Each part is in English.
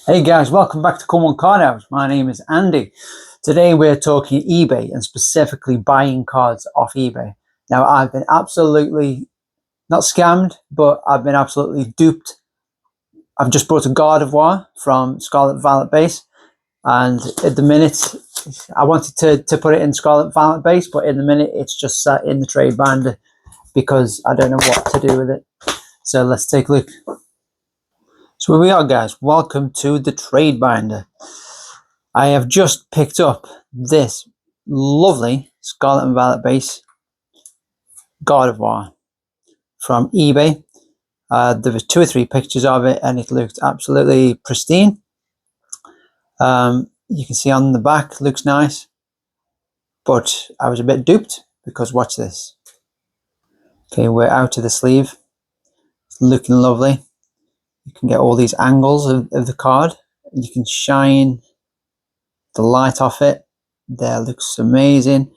Hey guys, welcome back to Common Card House. My name is Andy. Today we're talking eBay and specifically buying cards off eBay. Now I've been absolutely, not scammed, but I've been absolutely duped. I've just bought a God of War from Scarlet Violet base, and at the minute I wanted to put it in Scarlet Violet base, but in the minute it's just sat in the trade binder because I don't know what to do with it. So let's take a look. So here we are, guys. Welcome to the trade binder. I have just picked up this lovely Scarlet and Violet base God of War from eBay. There were 2 or 3 pictures of it and it looked absolutely pristine. You can see on the back, looks nice, but I was a bit duped because watch this. Okay, we're out of the sleeve. It's looking lovely. You can get all these angles of the card. You can shine the light off it. There, looks amazing.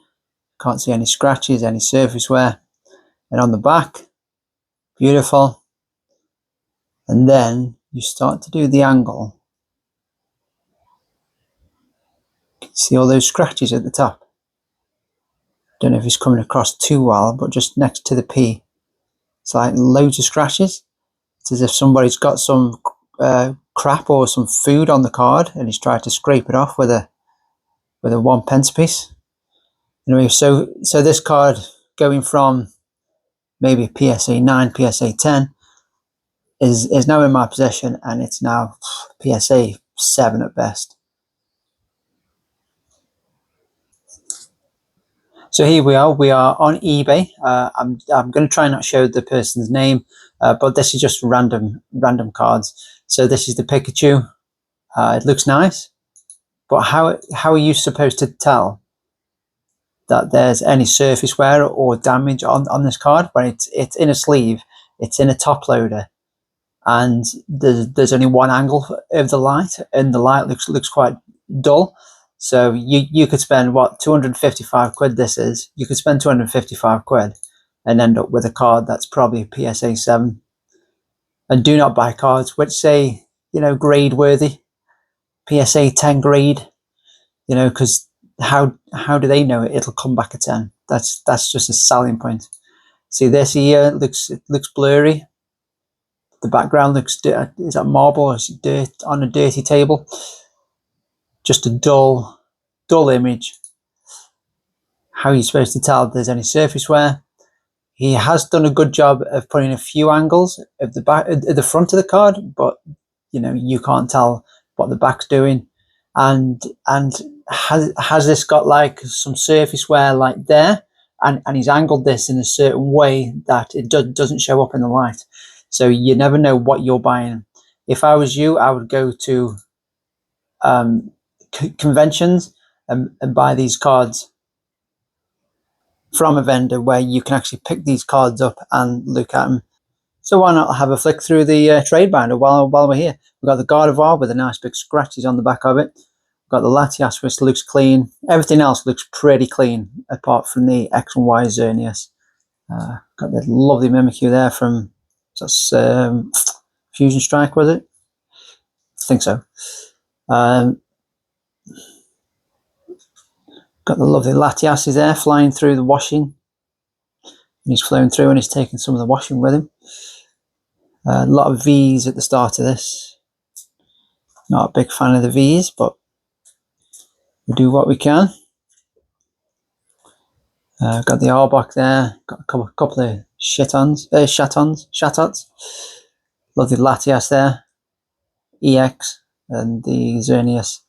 Can't see any scratches, any surface wear. And on the back, beautiful. And then you start to do the angle. You can see all those scratches at the top. Don't know if it's coming across too well, but just next to the P, it's like loads of scratches. It's as if somebody's got some crap or some food on the card and he's tried to scrape it off with a 1p piece. Anyway, so this card going from maybe a PSA 9, PSA 10 is now in my possession, and it's now PSA 7 at best. So here we are on eBay. I'm going to try and not show the person's name, but this is just random cards. So this is the Pikachu. It looks nice, but how are you supposed to tell that there's any surface wear or damage on this card when it's in a sleeve, it's in a top loader, and there's only one angle of the light, and the light looks quite dull. So you could spend what, 255 quid this is. You could spend 255 quid and end up with a card that's probably a PSA 7. And do not buy cards which say, grade worthy, PSA 10 grade, because how do they know it'll come back a 10? That's just a selling point. See, this here it looks blurry. The background looks is that marble or is it dirt on a dirty table? Just a dull image. How are you supposed to tell if there's any surface wear? He has done a good job of putting a few angles of the front of the card, but you can't tell what the back's doing. And has this got like some surface wear like there? And he's angled this in a certain way that it doesn't show up in the light. So you never know what you're buying. If I was you, I would go to conventions and buy these cards from a vendor where you can actually pick these cards up and look at them. So why not have a flick through the trade binder while we're here? We've got the God of War with the nice big scratches on the back of it. We've got the Latias, which looks clean. Everything else looks pretty clean apart from the X and Y Xerneas. Got the lovely Mimikyu there from Fusion Strike, was it? I think so. Got the lovely Latias there flying through the washing. And he's flown through and he's taken some of the washing with him. A lot of V's at the start of this. Not a big fan of the V's, but we do what we can. Got the Arbok there. Got a couple of Shatots. Lovely Latias there. EX and the Xerneas.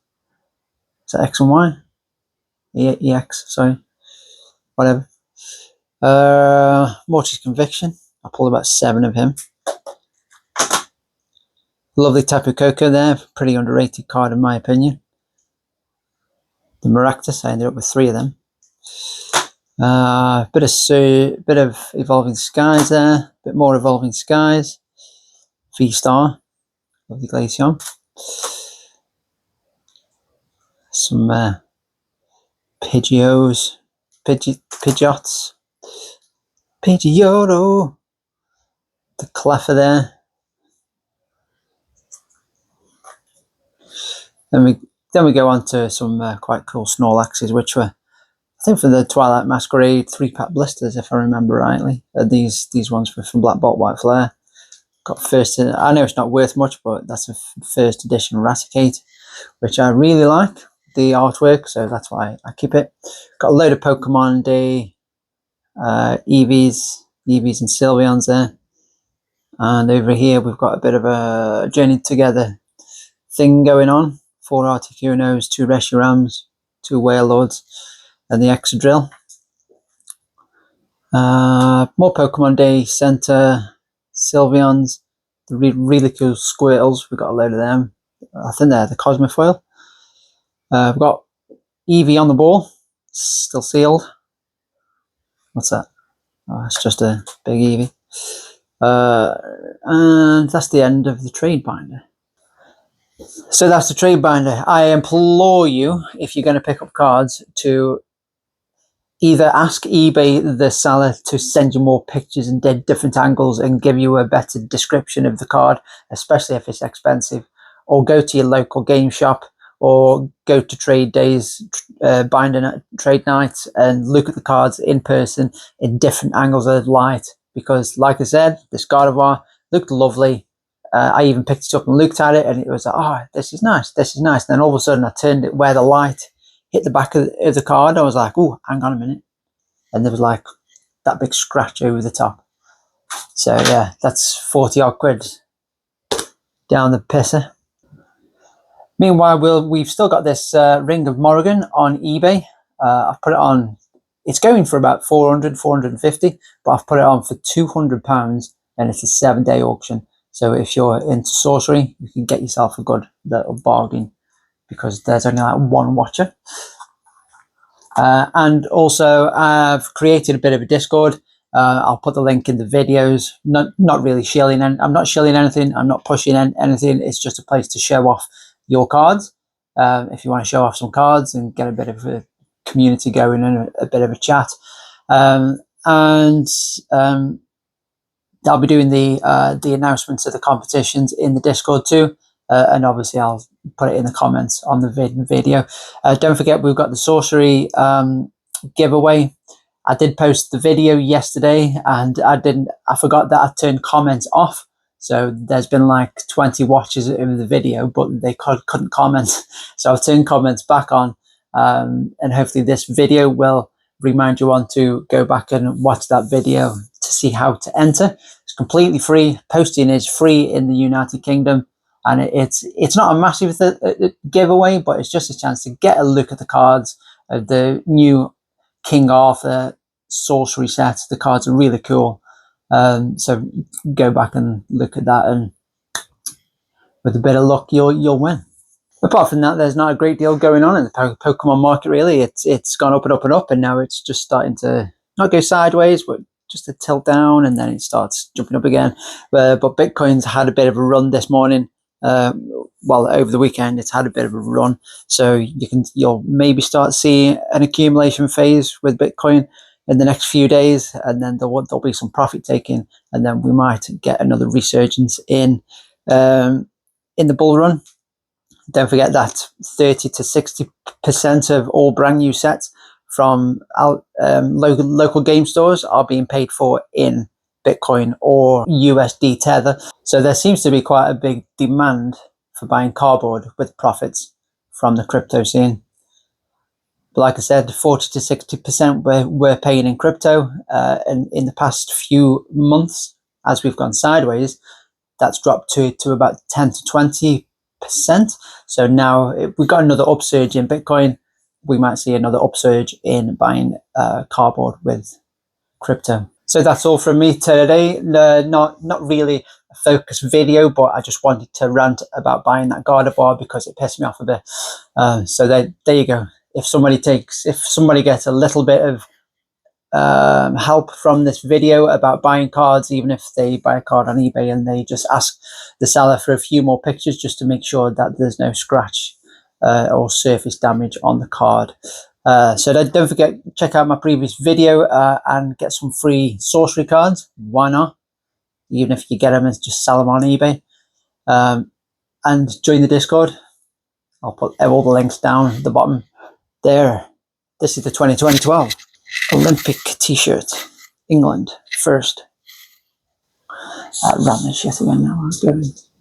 Is that X and Y? EX, sorry. Whatever. Mortis Conviction. I pulled about 7 of him. Lovely Tapu Koko there. Pretty underrated card in my opinion. The Maractus, I ended up with 3 of them. Bit of Evolving Skies there. Bit more Evolving Skies. V-Star. Lovely Glaceon. Some Pidgeots. Pidgeotto. The Cleffa there. Then we go on to some quite cool Snorlaxes, which were, I think, from the Twilight Masquerade 3-pack blisters, if I remember rightly. These ones were from Black Bolt White Flare. Got first. I know it's not worth much, but that's a first edition Raticate, which I really like the artwork, so that's why I keep it. Got a load of Pokemon Day Eevees and Sylveons there, and over here we've got a bit of a Journey Together thing going on. 4 Articunos, 2 Reshurams, 2 Wailords, and the Exadrill. More Pokemon Day Center Sylveons, the really cool Squirtles. We've got a load of them. I think they're the Cosmofoil. We've got Eevee on the ball, still sealed. What's that? Oh, it's just a big Eevee. And that's the end of the trade binder. So that's the trade binder. I implore you, if you're going to pick up cards, to either ask eBay, the seller, to send you more pictures and different angles and give you a better description of the card, especially if it's expensive, or go to your local game shop, or go to trade days, binder trade nights, and look at the cards in person in different angles of light. Because, like I said, this Gardevoir looked lovely. I even picked it up and looked at it, and it was like, oh, this is nice, this is nice. And then all of a sudden I turned it where the light hit the back of the card. I was like, oh, hang on a minute. And there was like that big scratch over the top. So yeah, that's 40 odd quid down the pisser. Meanwhile, we've still got this Ring of Morrigan on eBay. I've put it on, it's going for about 400, 450, but I've put it on for £200, and it's a 7-day auction. So if you're into sorcery, you can get yourself a good little bargain, because there's only like one watcher. And also, I've created a bit of a Discord. I'll put the link in the videos. Not really shilling, and I'm not shilling anything. I'm not pushing anything. It's just a place to show off your cards. If you want to show off some cards and get a bit of a community going and a bit of a chat. I'll be doing the announcements of the competitions in the Discord too. And obviously I'll put it in the comments on the video. Don't forget, we've got the sorcery giveaway. I did post the video yesterday, and I forgot that I turned comments off. So there's been like 20 watches of the video, but they couldn't comment. So I've turned comments back on, and hopefully this video will remind you to go back and watch that video to see how to enter. It's completely free. Posting is free in the United Kingdom. And it's not a massive giveaway, but it's just a chance to get a look at the cards of the new King Arthur sorcery set. The cards are really cool. So go back and look at that, and with a bit of luck, you'll win. Apart from that, there's not a great deal going on in the Pokemon market, really. It's gone up and up and up, and now it's just starting to not go sideways, but just a tilt down, and then it starts jumping up again. But Bitcoin's had a bit of a run this morning. Well, over the weekend it's had a bit of a run, so you'll maybe start seeing an accumulation phase with Bitcoin in the next few days, and then there'll be some profit taking, and then we might get another resurgence in the bull run. Don't forget that 30 to 60% of all brand new sets from local game stores are being paid for in Bitcoin or USD Tether. So there seems to be quite a big demand for buying cardboard with profits from the crypto scene. But like I said, 40 to 60% we're paying in crypto. And in the past few months, as we've gone sideways, that's dropped to about 10 to 20%. So now if we got another upsurge in Bitcoin, we might see another upsurge in buying cardboard with crypto. So that's all from me today. Not really a focused video, but I just wanted to rant about buying that Gardevoir because it pissed me off a bit. So there you go. If somebody gets a little bit of help from this video about buying cards, even if they buy a card on eBay and they just ask the seller for a few more pictures just to make sure that there's no scratch or surface damage on the card. So don't forget, check out my previous video and get some free sorcery cards. Why not? Even if you get them and just sell them on eBay. And join the Discord. I'll put all the links down at the bottom. There. This is the 2012 Olympic t-shirt. England first. Ran this yet again now.